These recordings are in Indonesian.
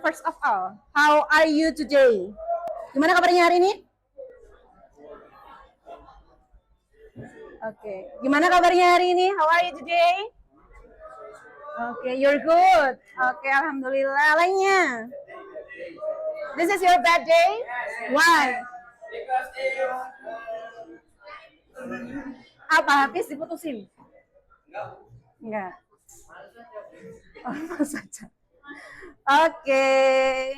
first of all, how are you today? Gimana kabarnya hari ini? Oke, gimana kabarnya hari ini? How are you today? Oke, you're good. Oke, alhamdulillah. Lainnya? This is your bad day? Why? Apa habis diputusin? Enggak. Oh, saja. Okay.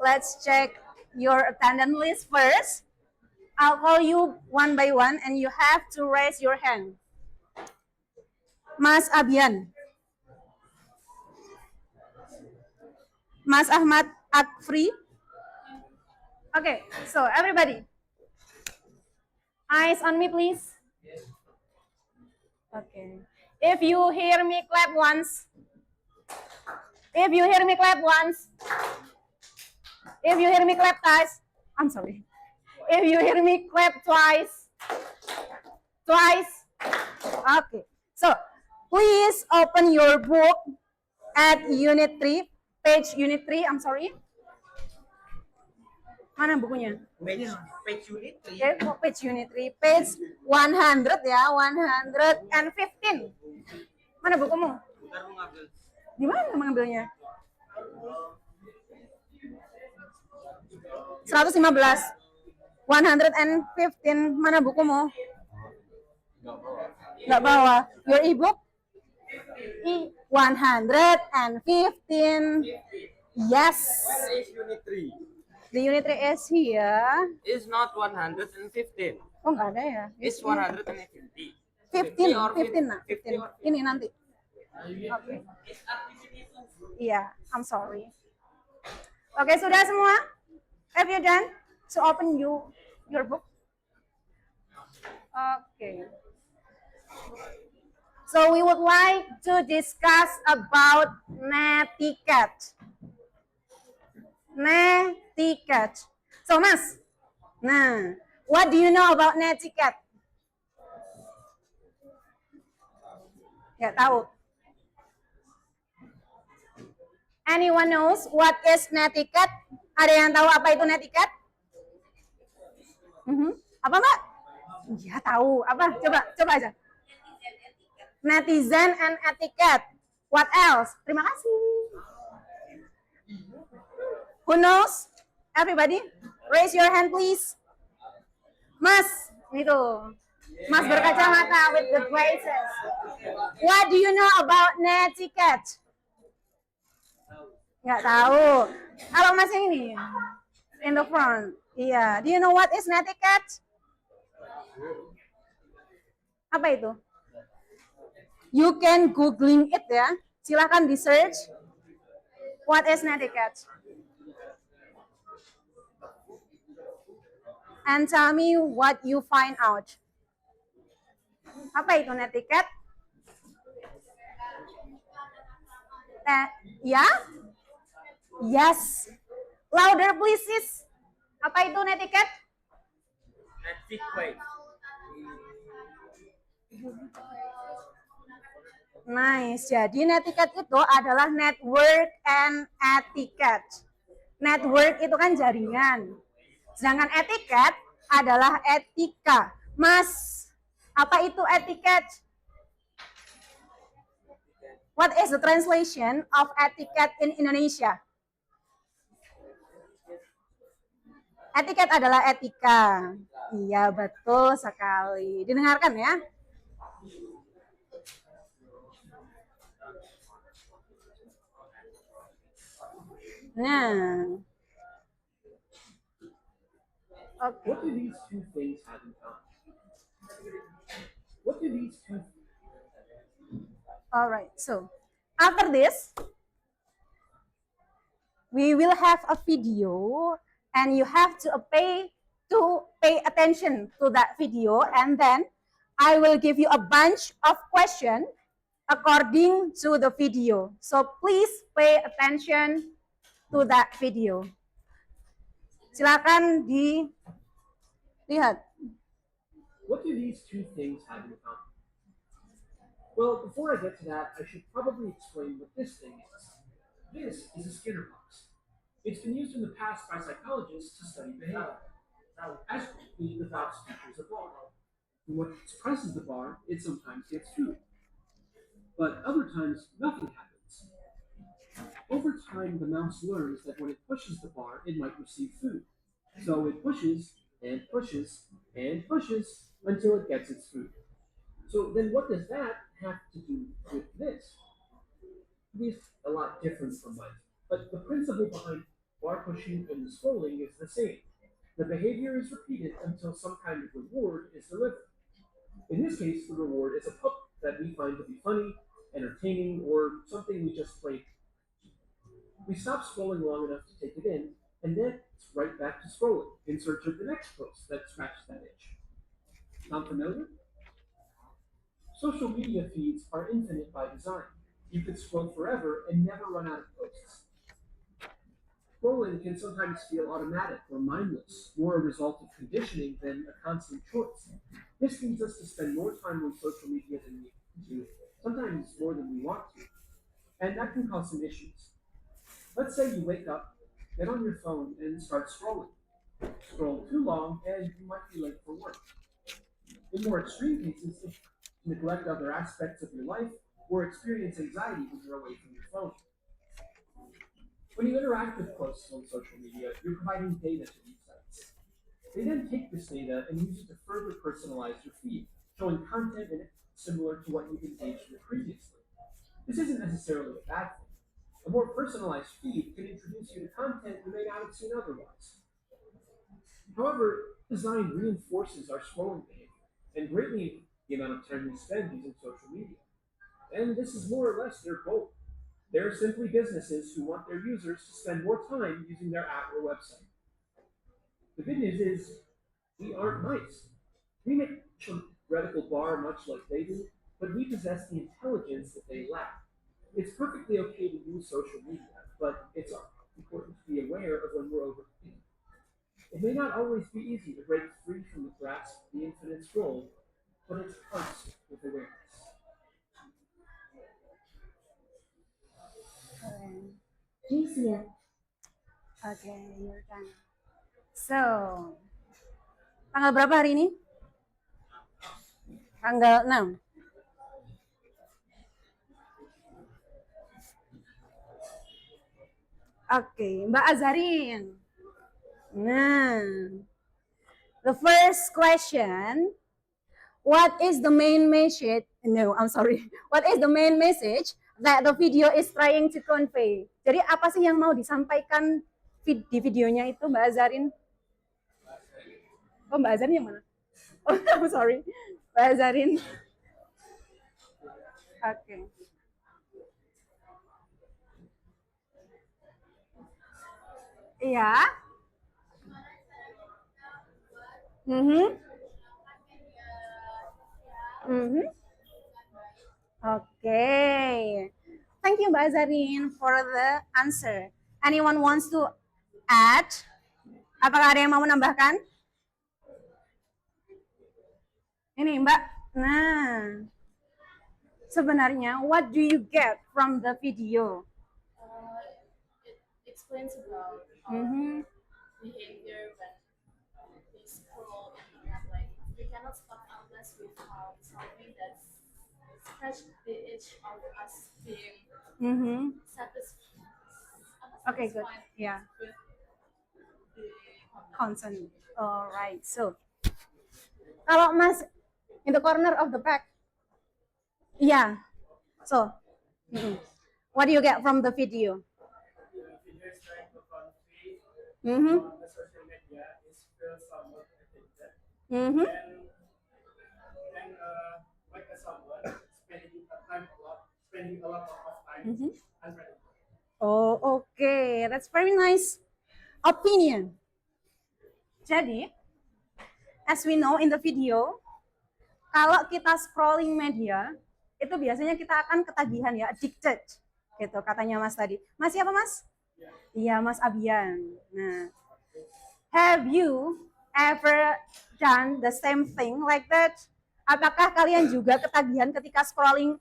Let's check your attendance list first. I'll call you one by one and you have to raise your hand. Mas Abian. Mas Ahmad Akfri. Okay, so everybody. Eyes on me, please. Okay. If you hear me clap once. If you hear me clap once. If you hear me clap twice. I'm sorry. If you hear me clap twice. Twice. Okay. So, please open your book at Unit 3. Page Unit 3, I'm sorry. Mana bukunya? Page Unit 3. Okay, page Unit 3. Page 100 ya, 115. Mana bukumu? Bentar mau ngambil. Di mana mengambilnya? 115. 115. Mana bukumu? Nggak bawa. Your e-book? 115. Yes. Where is Unit 3? The Unit 3 is here. It's not 115. Oh, nggak ada ya? It's 150. 15 nah. 15. Ini nanti. Oke. Iya, I'm sorry. Oke, sudah semua? Have you done? So open your book. Okay. So we would like to discuss about netiquette. Netiquette. So Mas, nah, what do you know about netiquette? Nggak tahu. Anyone knows what is netiquette? Ada yang tahu apa itu netiquette? Apa Mbak? Iya tahu. Apa? Coba aja. Netizen and etiquette. What else? Terima kasih. Who knows? Everybody, raise your hand please. Mas, itu. Mas berkacamata with the glasses. What do you know about netiquette? Nggak tahu. Kalau Mas yang ini, in the front. Iya. Do you know what is netiquette? Apa itu? You can googling it ya. Silahkan di search. What is netiquette? And tell me what you find out. Apa itu netiquette? Ya? Yes. Louder please sis. Apa itu netiquette? Etiquette. Nice. Jadi netiquette itu adalah network and etiquette. Network itu kan jaringan. Sedangkan etiquette adalah etika. Mas, apa itu etiquette? What is the translation of etiquette in Indonesia? Etiquette adalah etika. Iya, betul sekali. Didengarkan ya. Nah. Okay. What do these two things have in common? What do these two? All right. So, after this, we will have a video and you have to pay attention to that video, and then I will give you a bunch of questions according to the video. So please pay attention to that video. Silakan dilihat. What do these two things have in common? Well, before I get to that, I should probably explain what this thing is. This is a Skinner box. It's been used in the past by psychologists to study behavior. As quickly, the box features a bar. When what presses the bar, it sometimes gets food, but other times nothing happens. Over time, the mouse learns that when it pushes the bar, it might receive food. So it pushes and pushes and pushes until it gets its food. So then what does that have to do with this? It is a lot different from mine, but the principle behind bar pushing and scrolling is the same. The behavior is repeated until some kind of reward is delivered. In this case, the reward is a pup that we find to be funny, entertaining, or something we just play. We stop scrolling long enough to take it in, and then it's right back to scrolling in search of the next post that scratches that itch. Sound familiar? Social media feeds are infinite by design. You could scroll forever and never run out of posts. Scrolling can sometimes feel automatic or mindless, more a result of conditioning than a constant choice. This leads us to spend more time on social media than we do, sometimes more than we want to, and that can cause some issues. Let's say you wake up, get on your phone, and start scrolling. Scroll too long, and you might be late for work. In more extreme cases, if you neglect other aspects of your life or experience anxiety when you're away from your phone. When you interact with posts on social media, you're providing data to these sites. They then take this data and use it to further personalize your feed, showing content in it similar to what you've engaged with previously. This isn't necessarily a bad thing. A more personalized feed can introduce you to content you may not have seen otherwise. However, design reinforces our scrolling behavior and greatly the amount of time we spend using social media. And this is more or less their goal. They're simply businesses who want their users to spend more time using their app or website. The good news is, we aren't mice. We make a theoretical bar much like they do, but we possess the intelligence that they lack. It's perfectly okay to use social media, but it's important to be aware of when we're overcommitting. It may not always be easy to break free from the grasp of the infinite scroll, but it starts with awareness. Easier. Okay, you're done. So, tanggal berapa hari ini? Tanggal 6. Oke, Mbak Azarin. Nah, the first question, what is the main message? No, I'm sorry. What is the main message that the video is trying to convey? Jadi apa sih yang mau disampaikan di videonya itu, Mbak Azarin? Oh, Mbak Azarin yang mana? Oh, I'm sorry. Mbak Azarin. Oke. Iya. Mhm. Mhm. Okay. Thank you, Mbak Azarin, for the answer. Anyone wants to add? Apakah ada yang mau menambahkan? Ini, Mbak. Nah, sebenarnya, what do you get from the video? It explains about Mhm. behavior when we scroll internet. Like we cannot stop unless we found something that scratch the itch of us being Mhm. Okay, good. satisfied Yeah. with the Consent. All right. So, kalau Mas in the corner of the back. Yeah. So, what do you get from the video? Videos trying to convey Mm-hmm. on the social media is feel somewhat addicted. Mm-hmm. And like as someone spending a lot of time Mhm. unpredictable. Oh, okay. That's very nice opinion. Jadi, as we know in the video, kalau kita scrolling media, itu biasanya kita akan ketagihan ya, addicted. Gitu katanya Mas tadi. Mas siapa Mas? Iya, Mas Abian. Nah, have you ever done the same thing like that? Apakah kalian juga ketagihan ketika scrolling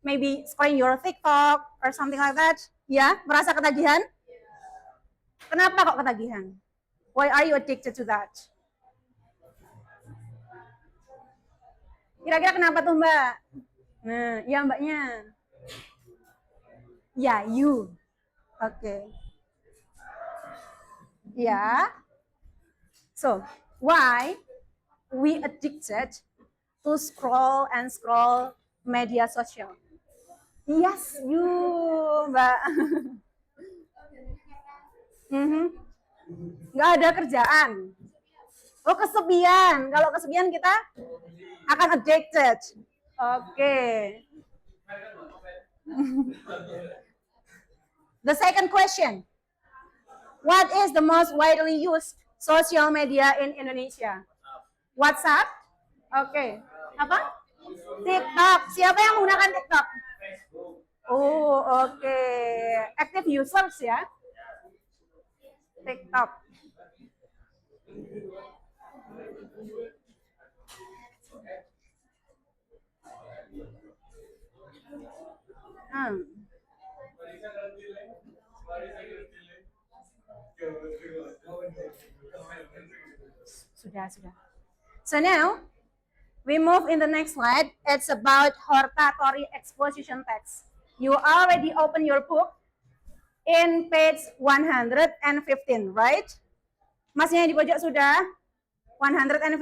maybe scrolling your TikTok or something like that. Ya, merasa ketagihan? Kenapa kok ketagihan? Why are you addicted to that? Kira-kira kenapa tuh Mbak? Nah, ya Mbaknya. Ya, you. Oke. Ya. So, why we addicted to scroll and scroll media sosial? Yes, you, Mbak. Nggak ada kerjaan. Oh, kesepian. Kalau kesepian kita akan addicted. Oke. The second question. What is the most widely used social media in Indonesia? WhatsApp? Oke. Apa? TikTok. Siapa yang menggunakan TikTok? Oh, oke. Active users ya. TikTok. Sudah. So now, we move in the next slide. It's about hortatory exposition text. You already open your book in page 115, right? Masnya di pojok sudah? 115?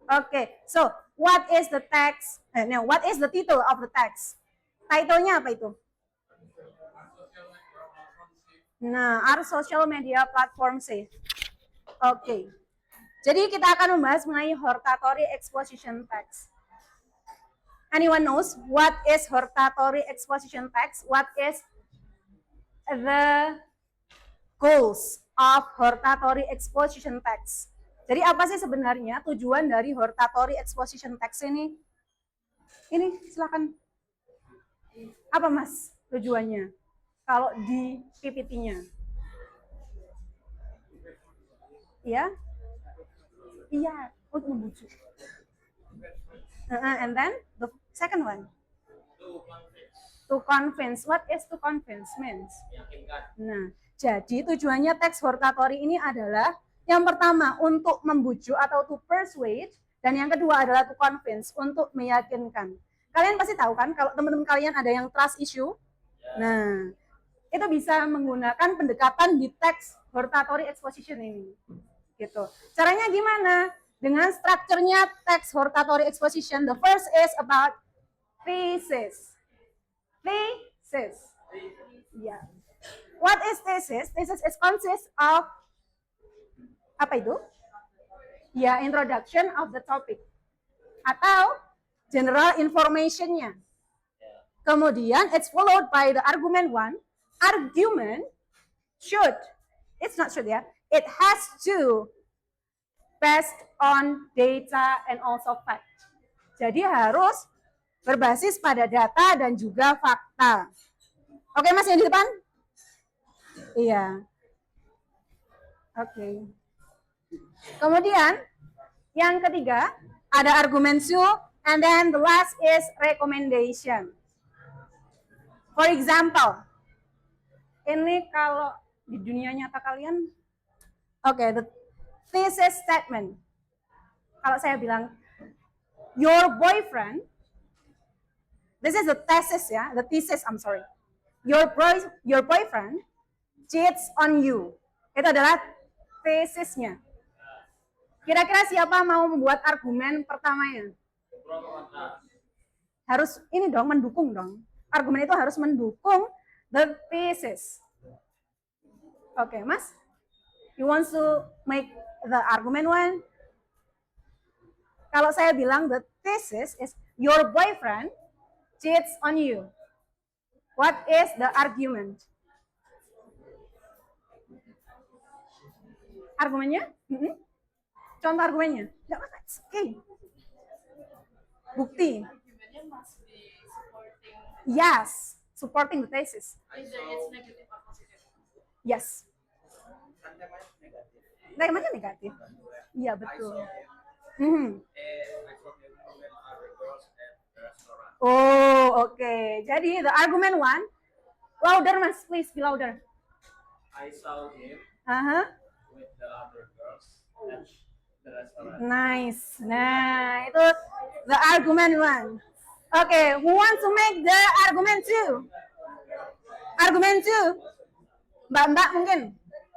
Okay, so what is the text? What is the title of the text? Title-nya apa itu? Nah, are social media platform safe? Oke. Jadi kita akan membahas mengenai hortatory exposition text. Anyone knows what is hortatory exposition text? What is the goals of hortatory exposition text? Jadi apa sih sebenarnya tujuan dari hortatory exposition text ini? Ini silakan. Apa Mas tujuannya? Kalau di PPT-nya? Ya? Iya, untuk membujuk. And then the second one? To convince. What is to convince means? Nah, jadi tujuannya teks hortatory ini adalah yang pertama untuk membujuk atau to persuade, dan yang kedua adalah to convince, untuk meyakinkan. Kalian pasti tahu kan kalau teman-teman kalian ada yang trust issue? Nah, itu bisa menggunakan pendekatan di teks hortatory exposition ini. Gitu. Caranya gimana? Dengan strukturnya teks hortatory exposition, the first is about thesis. Thesis. Yeah. What is thesis? Thesis is consists of apa itu? Ya, introduction of the topic atau general information-nya. Kemudian it's followed by the argument one. Argument should, it's not should ya, it has to based on data and also fact. Jadi harus berbasis pada data dan juga fakta. Oke Mas yang di depan? Iya. Oke. Kemudian yang ketiga ada argument two, and then the last is recommendation. For example, ini kalau di dunia nyata kalian, the thesis statement. Kalau saya bilang, your boyfriend, this is the thesis ya, the thesis, I'm sorry. Your boyfriend cheats on you. Itu adalah tesisnya. Kira-kira siapa mau membuat argumen pertamanya? Harus ini dong, mendukung dong. Argumen itu harus mendukung the thesis. Oke, Mas? You want to make the argument one? Kalau saya bilang the thesis is your boyfriend cheats on you. What is the argument? Argumennya? Contoh argumennya? Tidak apa-apa, okay. Bukti. Argumennya must be supporting. Yes, supporting the thesis. Either it's negative or positive. Yes. Temanya negatif. Iya betul. I saw him with other girls at the restaurant. Oh, okay. Jadi the argument one, louder mas, please be louder. I saw him Uh-huh. with the other girls at the restaurant. Nice. Nah, itu the argument one. Okay, who wants to make the argument two? Argument two. Mbak-mbak mungkin.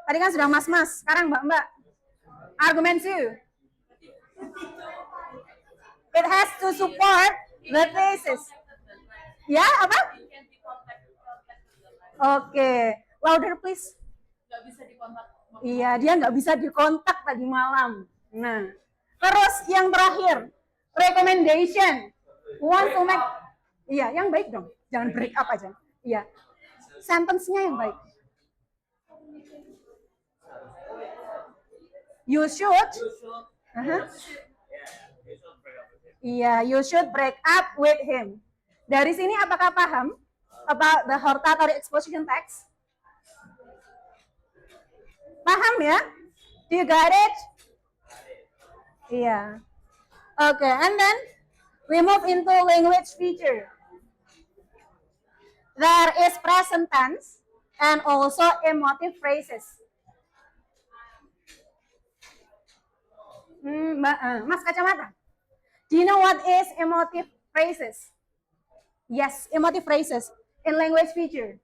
Tadi kan sudah mas-mas, sekarang mbak-mbak. Argument two. It has to support the thesis. Ya, apa? Oke, louder please. Nggak bisa dikontak. Iya, dia nggak bisa dikontak tadi malam. Nah, terus yang terakhir, recommendation. Who wants to make? Iya, yang baik dong. Jangan break up aja. Iya, sentence-nya yang baik. You should. Uh-huh. Iya, you should break up with him. Dari sini apakah paham about the hortatory exposition text? Paham ya? Do you got it? Iya. Okay, and then we move into language feature. There is present tense and also emotive phrases. Mas kacamata. Do you know what is emotive phrases? Yes, emotive phrases in language feature.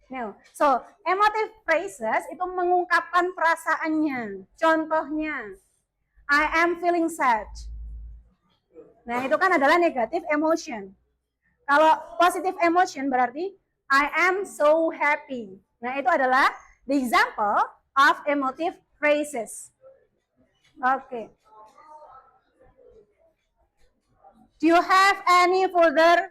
No. So, emotive phrases itu mengungkapkan perasaannya. Contohnya, I am feeling sad. Nah, itu kan adalah negative emotion. Kalau positive emotion berarti I am so happy. Nah, itu adalah the example of emotive phrases. Okay. Do you have any further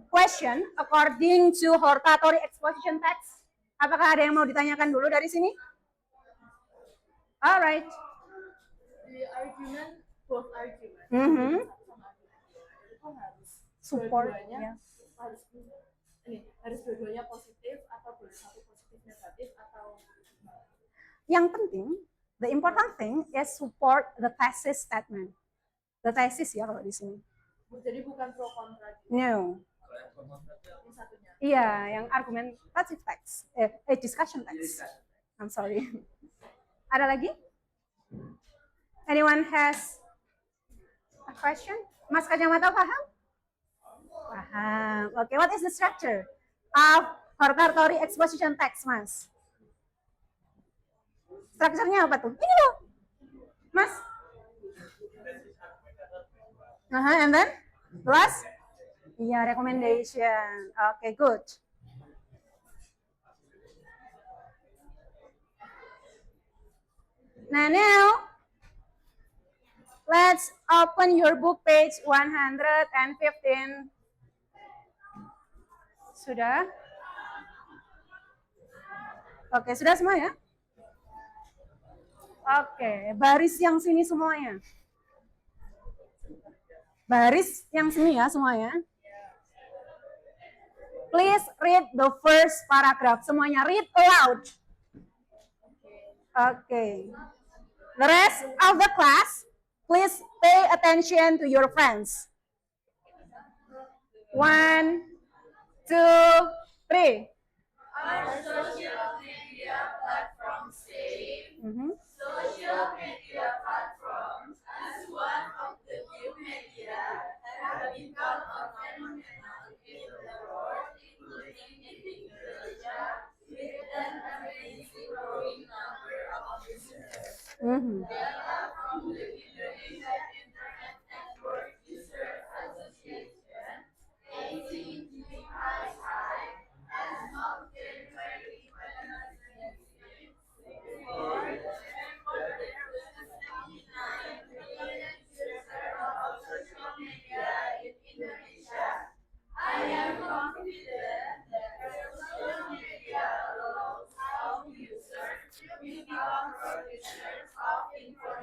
question according to hortatory exposition text? Apakah ada yang mau ditanyakan dulu dari sini? Alright. The argument, both argument. Itu harus Support. dua-duanya Yeah. harus dua-duanya positif atau boleh satu positif negatif atau Yang penting, the important thing is support the thesis statement. The thesis ya kalau di sini. jadi bukan pro kontra gitu. No. Yang satunya. Iya, yang argumentative text. Discussion text. I'm sorry. Ada lagi? Anyone has a question? Mas kacamata paham? Paham. Okay, what is the structure of hortatory exposition text, Mas? Strukturnya apa tuh? Ini loh. Mas. And then? Plus? Iya, recommendation. Okay, good. Now, let's open your book page 115. Sudah? Oke, sudah semua ya? Oke, baris yang sini semuanya. Baris yang sini ya semuanya. Please read the first paragraph. Semuanya read aloud. Okay. The rest of the class, please pay attention to your friends. 1, 2, 3. Our social media platforms say social media platforms as one of the new media have become a phenomenon in the world, including in Indonesia, with an amazing growing number of users. Data from the Indonesia Internet Network User Association, ACTII, has of January 2026 reported there was a 79 million users of social media in Indonesia. I am confident that social media allows all users to become producers of information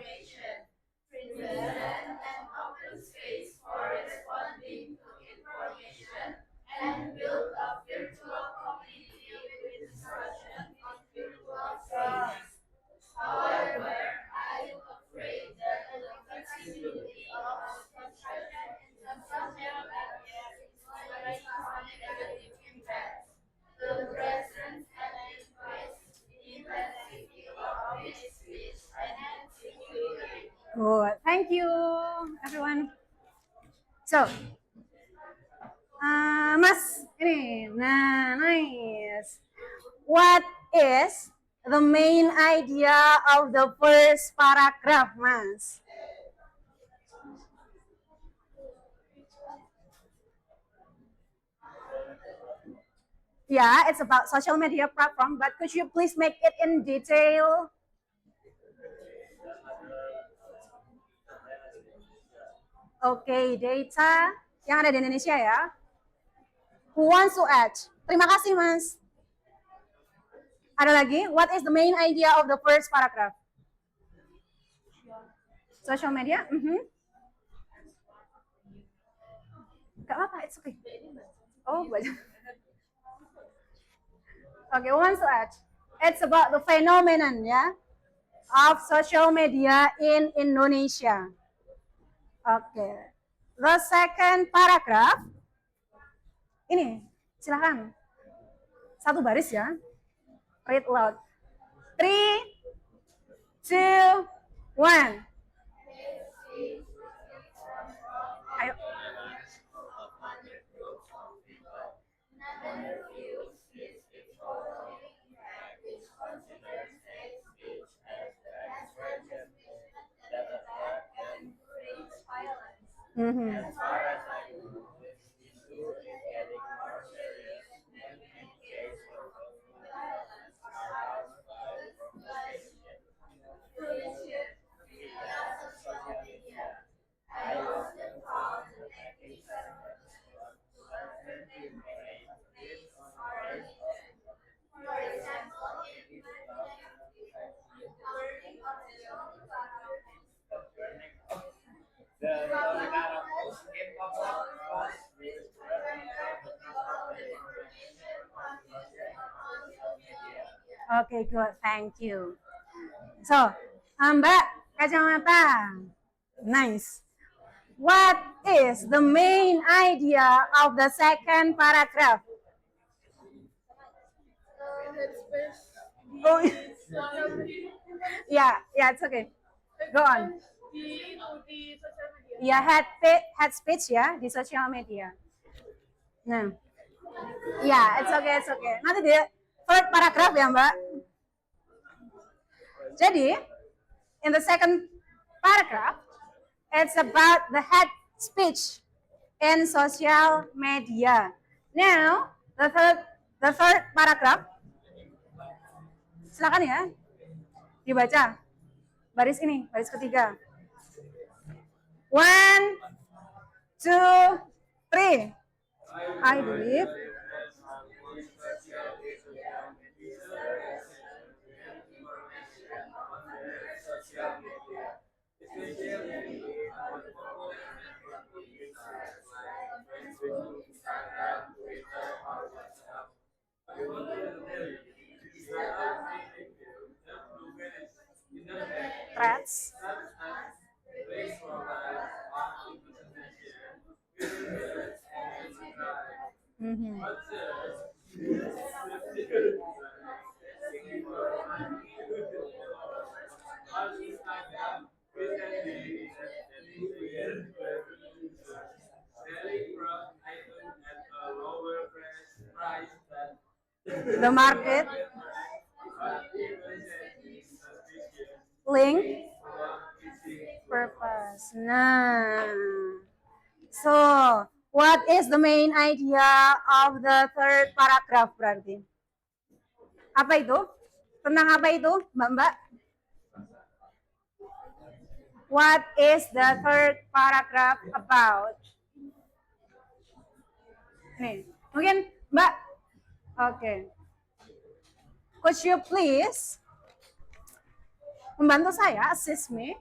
So, Mas, ini, nah, nice. What is the main idea of the first paragraph, Mas? Yeah, it's about social media platform, but could you please make it in detail? Oke, data yang ada di Indonesia ya. Who wants to add? Terima kasih, Mas. Ada lagi? What is the main idea of the first paragraph? Social media? Gak apa-apa, it's okay. Oh, banyak. Okay, who wants to add? It's about the phenomenon, yeah, of social media in Indonesia. Okay. The second paragraph. Ini, silakan. Satu baris ya. Read loud. 3, 2, 1. Ayo. Mm-hmm. As far as I know, this issue is getting more serious, and in case of violence are caused by procrastination. Because of social media, I often fall to making sentences of certain behavior discouragement. For example, if my learning of the young Okay, good. Thank you. So, Mbak Kacamata. Nice. What is the main idea of the second paragraph? Oh, yeah, it's okay. Go on. Ya, head speech ya di sosial media. Nah, ya, it's okay. Nanti di third paragraph ya, Mbak. Jadi, in the second paragraph, it's about the head speech in social media. Now, the third paragraph, silakan ya, dibaca. Baris ini, baris ketiga. 1, 2, 3. I believe. Threats. Mm-hmm. The market link purpose. Nah, so what is the main idea of the third paragraph berarti? Apa itu? Tentang apa itu, Mbak? What is the third paragraph about? Nih, mungkin Mbak. Oke. Could you please membantu saya, assist me?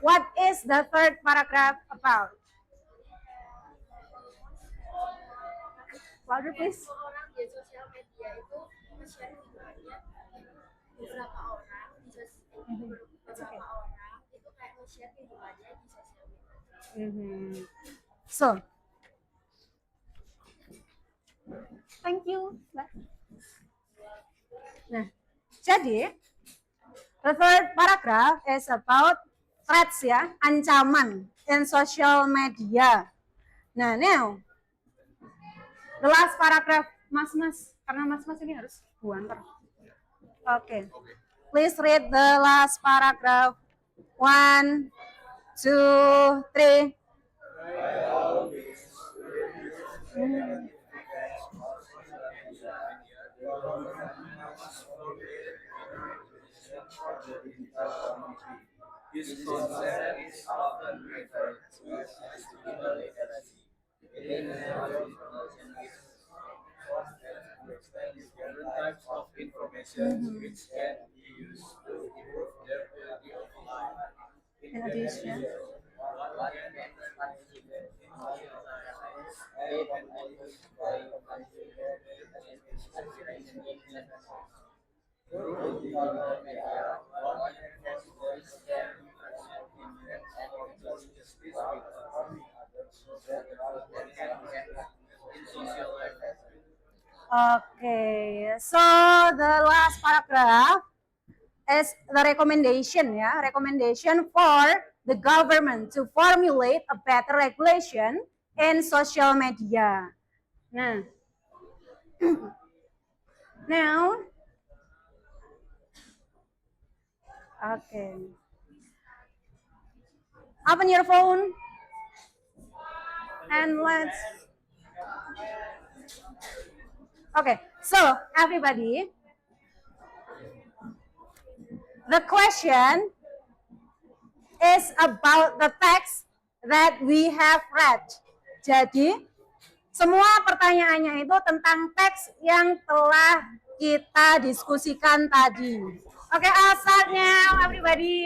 What is the third paragraph about? Louder, please. Orang di sosial media itu nge-share hidupnya beberapa orang itu kayak nge-share kehidupannya di sosial media. So, thank you, Mbak. Nah, jadi the third paragraph is about threats ya, ancaman in social media. Nah, now the last paragraph, Mas, karena Mas ini harus buanter. Oke. Please read the last paragraph. 1, 2, 3. This concept is often referred to as digital literacy. It is different types of information which can be used to improve their quality of life. In addition, One can participate in social science and identify through digital media, one can foster shared interaction and justice with others that can in social life. okay, so the last paragraph is the recommendation, ya, recommendation for the government to formulate a better regulation in social media. Nah, now, okay, open your phone and let's. Okay, so everybody, the question is about the text that we have read. Jadi, semua pertanyaannya itu tentang teks yang telah kita diskusikan tadi. Okay, I'll start now, everybody.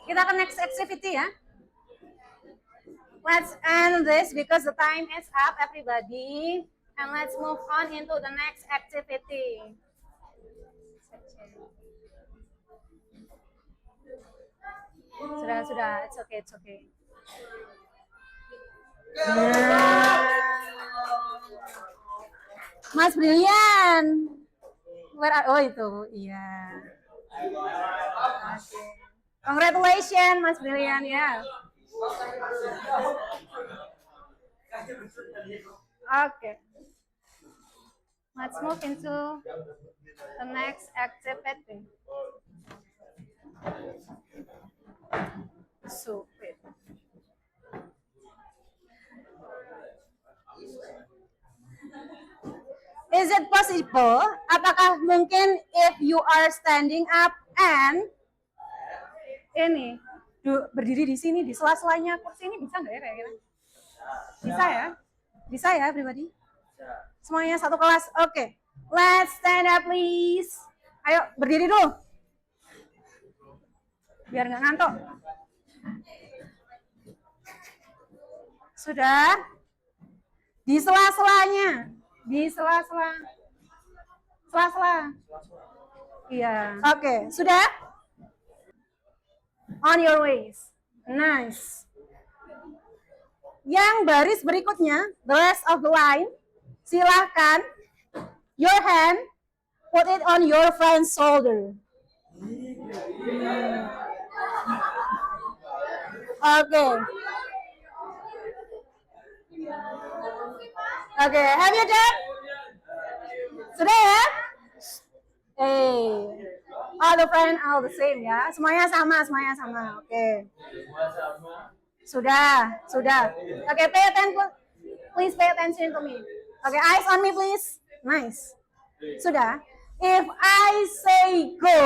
Kita ke next activity, ya. Let's end this because the time is up, everybody. And let's move on into the next activity. Sudah. It's okay. Mas Brilian. Oh itu, iya. Okay. Congratulations, Mas Brilian, ya. Okay. Let's move into the next activity. Stupid. Is it possible? Apakah mungkin if you are standing up and ini berdiri di sini di sela-selanya kursi ini bisa nggak ya kira-kira? Bisa ya, everybody? Semuanya satu kelas. Oke. Let's stand up, please. Ayo berdiri dulu. Biar nggak ngantuk. Sudah? Di sela-selanya. Di sela-sela. Sela-sela. Iya. Oke, sudah? On your ways. Nice. Yang baris berikutnya, the rest of the line, silahkan your hand, put it on your friend's shoulder. Okay. Okay, have you done? Sudah ya? All the friends all the same ya. Semuanya sama. Oke. Sudah. Okay, pay attention. Please pay attention to me. Okay, eyes on me please. Nice. Sudah. If I say go,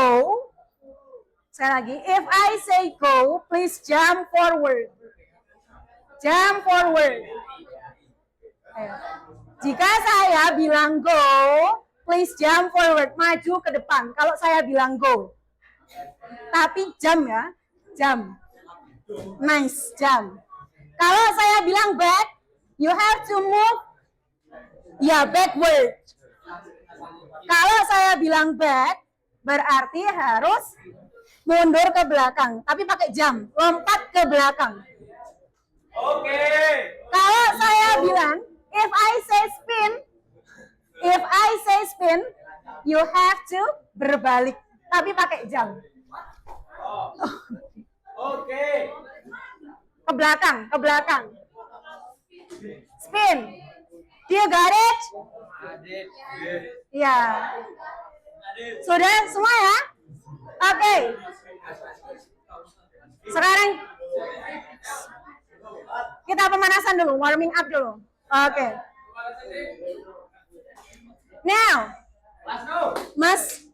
sekali lagi. If I say go, please jump forward. Jump forward. Ayo. Jika saya bilang go, please jump forward, maju ke depan. Kalau saya bilang go. Tapi jump ya, jump. Nice, jump. Kalau saya bilang back, you have to move backward. Kalau saya bilang back, berarti harus mundur ke belakang, tapi pakai jam, lompat ke belakang. Oke. Kalau saya bilang, if I say spin, you have to berbalik, tapi pakai jam. Oke. Ke belakang, ke belakang. Spin. Do you got it? Adit. Ya. Sudah semua ya? Oke. Sekarang kita pemanasan dulu, warming up dulu. Oke. Now, Mas.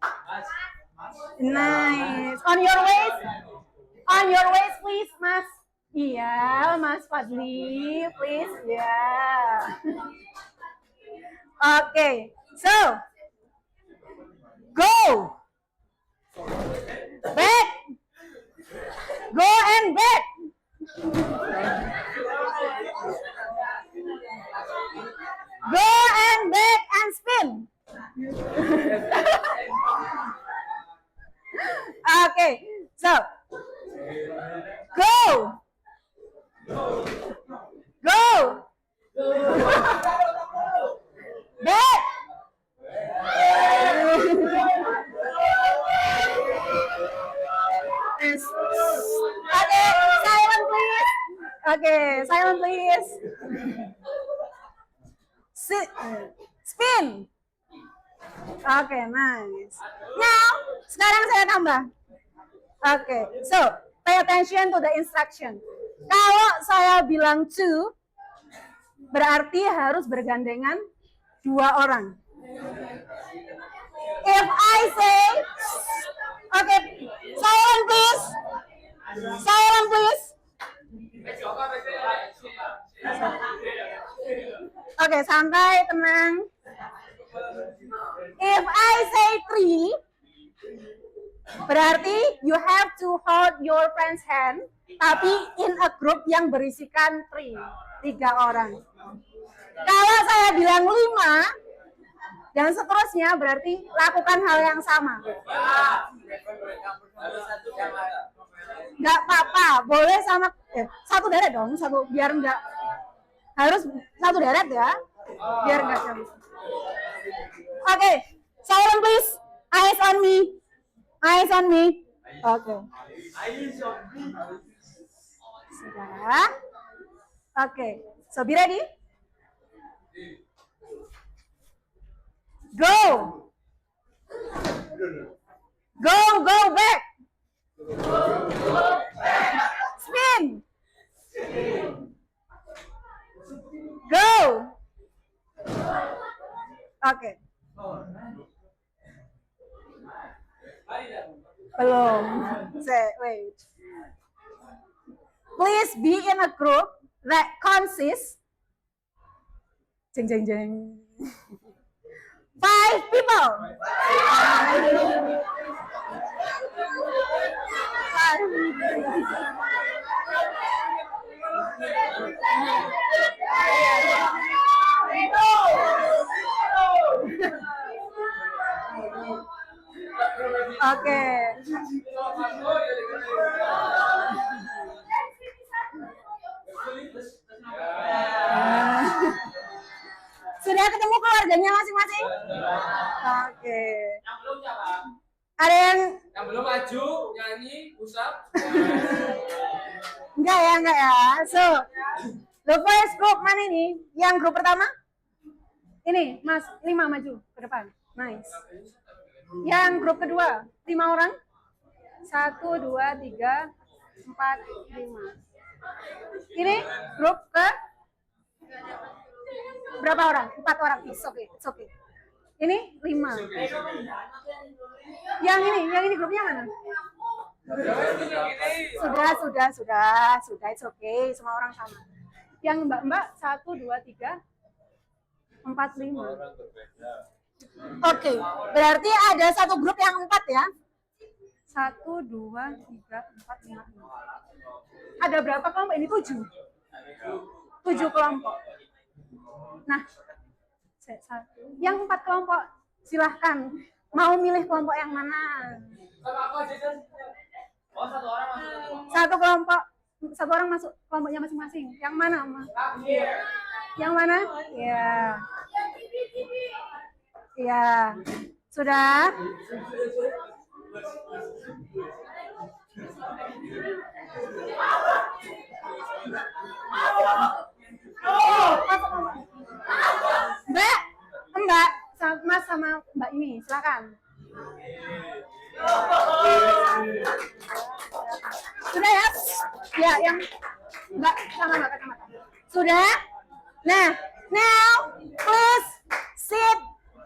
Nice. On your waist, please, Mas. Iya, Mas Fadli, please. Ya. Oke. So, go. Back. Go and back. Go and back and spin. Okay, so go. Go. Back. Okay, silent please. Okay, silent please. Spin. Okay, nice. Now, sekarang saya tambah. Okay, so pay attention to the instruction. Kalau saya bilang two, berarti harus bergandengan 2 orang. If I say, okay, silent please. Silent please. Okay, santai, tenang. If I say three, berarti you have to hold your friend's hand, tapi in a group yang berisikan 3 orang. Kalau saya bilang 5 dan seterusnya, berarti lakukan hal yang sama. Nggak apa-apa, boleh sama satu deret dong, biar nggak harus satu deret ya, biar nggak jauh. Oke, silent please, eyes on me, eyes on me. Oke. Sudah. Oke, so be ready. Go. Go back. Spin. Go. Oke. Belum. Wait. Please be in a group that consists 5 people. Oke. Sudah ketemu keluarganya masing-masing? Oke. Ada yang belum maju nyanyi usap. Enggak ya. So, the first group mana ini? Yang grup pertama? Ini, Mas, 5 maju ke depan. Nice. Yang grup kedua, 5 orang? 1, 2, 3, 4, 5. Ini grup ke berapa orang? 4 orang. It's okay. Ini 5. Yang ini grupnya mana? Sudah. It's okay. Semua orang sama. Yang mbak 1, 2, 3, 4, 5. Oke, berarti ada satu grup yang 4 ya? 1, 2, 3, 4, 5. Ada berapa kelompok? Ini 7. 7 kelompok. Nah, yang 4 kelompok silahkan. Mau milih kelompok yang mana? Oh, satu orang masuk. Satu kelompok, satu orang masuk kelompoknya masing-masing. Yang mana, Oma? Yang mana? Ya. Ya. Sudah? Mbak, Mbak, Mas sama Mbak ini, silakan. Sudah ya? Ya, yang Mbak sama Mbak kacamata. Sudah? Nah, now please sit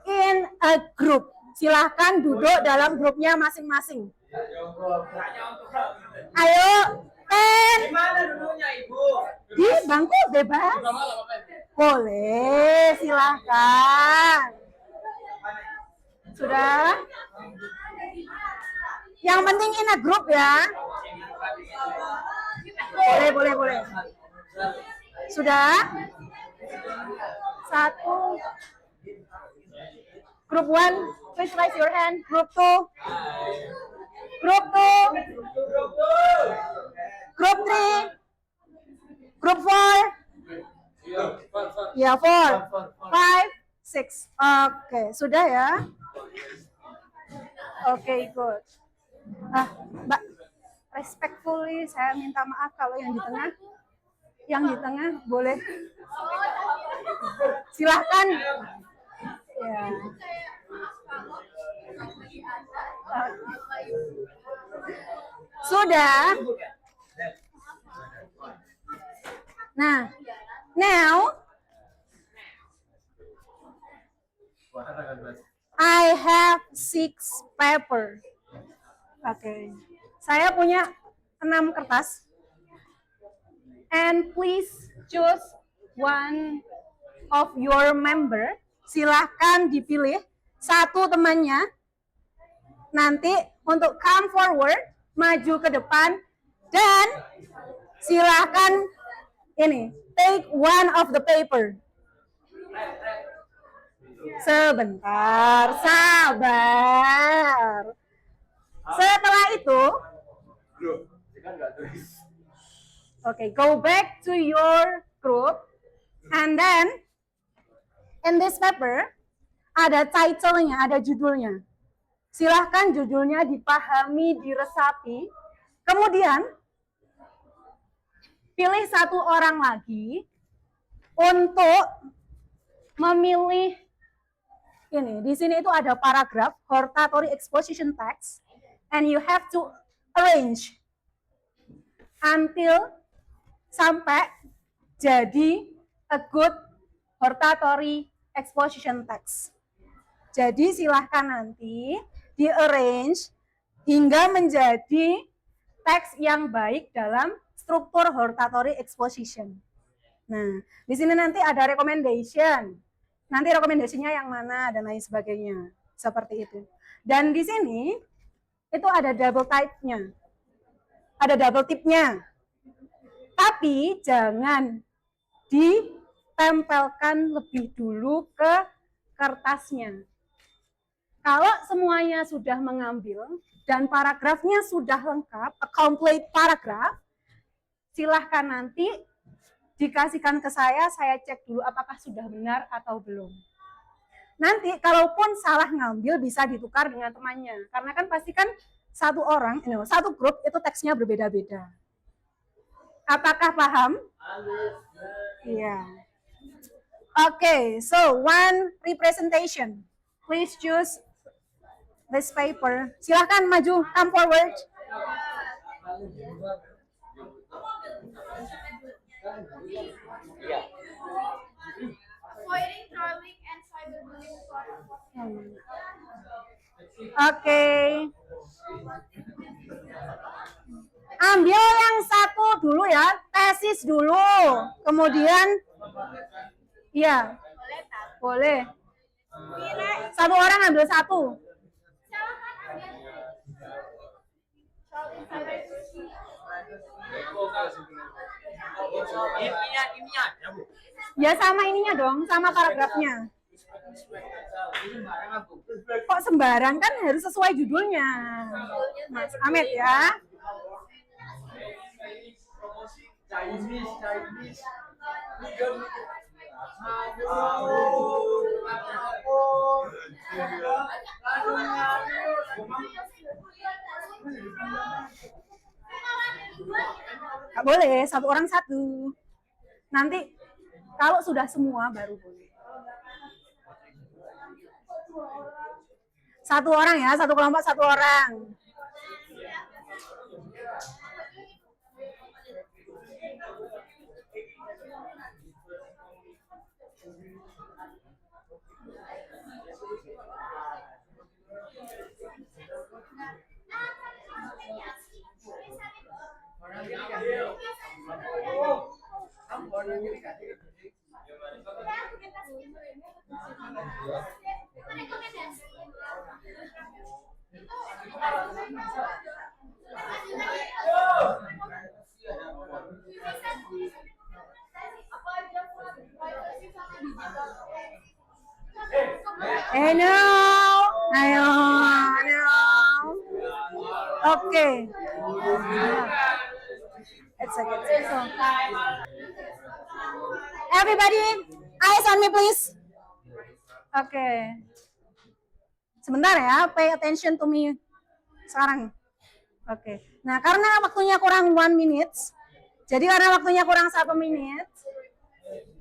in a group. Silahkan duduk dalam grupnya masing-masing. Ayo, Gimana dulunya, Ibu? di bangku bebas. Boleh, silahkan. Sudah? Yang penting in a group ya. Boleh. Sudah? Satu. Group 1, please raise your hand. Group 2. Group 2. Group 3. Group 4. Ya, 4. 5, 6. Oke, sudah ya? Oke, good. Mbak, respectfully saya minta maaf kalau yang di tengah boleh. Silahkan. Ya. Sudah. Nah, now I have 6 paper. Oke. Saya punya 6 kertas. And please choose one of your member. Silahkan dipilih satu temannya. Nanti untuk come forward, maju ke depan, dan silahkan ini take one of the paper. Sebentar, sabar. Setelah itu, go back to your group, and then in this paper ada title-nya, ada judulnya. Silahkan judulnya dipahami, diresapi. Kemudian pilih satu orang lagi untuk memilih ini. Di sini itu ada paragraf hortatory exposition text, and you have to arrange until sampai jadi a good hortatory exposition text. Jadi silahkan nanti di-arrange hingga menjadi teks yang baik dalam struktur hortatory exposition. Nah, di sini nanti ada recommendation. Nanti rekomendasinya yang mana dan lain sebagainya. Seperti itu. Dan di sini itu ada double type-nya. Ada double tip-nya. Tapi jangan ditempelkan lebih dulu ke kertasnya. Kalau semuanya sudah mengambil dan paragrafnya sudah lengkap, a complete paragraph, silahkan nanti dikasihkan ke saya cek dulu apakah sudah benar atau belum. Nanti kalaupun salah ngambil bisa ditukar dengan temannya, karena kan pasti kan satu orang, satu grup itu teksnya berbeda-beda. Apakah paham? Iya. Okay, so one representation. Please choose this paper. Silahkan maju, come forward. Avoiding trolling and cyberbullying for Oke. Ambil yang satu dulu ya, tesis dulu. Kemudian, iya, boleh. Satu orang ambil satu. Ini ada, Bu. Ya sama ininya dong, sama paragrafnya. Kok sembarang, kan harus sesuai judulnya. Mas Ahmed ya. Nggak boleh, satu orang satu. Nanti kalau sudah semua baru boleh. Satu orang ya, satu kelompok satu orang. No. Ayo, no. Oke. It's okay. So, everybody, eyes on me please. Oke. Sebentar ya, pay attention to me sekarang. Oke. Nah, karena waktunya kurang 1 minute, jadi karena waktunya kurang 1 menit,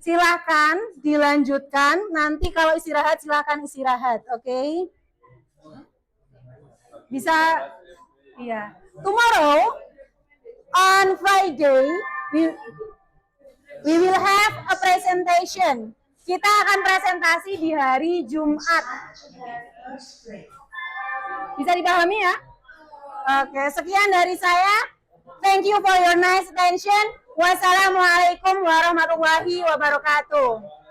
silahkan dilanjutkan. Nanti kalau istirahat, silahkan istirahat. Oke? Bisa, iya. Tomorrow, on Friday, we will have a presentation. Kita akan presentasi di hari Jumat. Bisa dipahami ya? Oke, sekian dari saya. Thank you for your nice attention. Wassalamualaikum warahmatullahi wabarakatuh.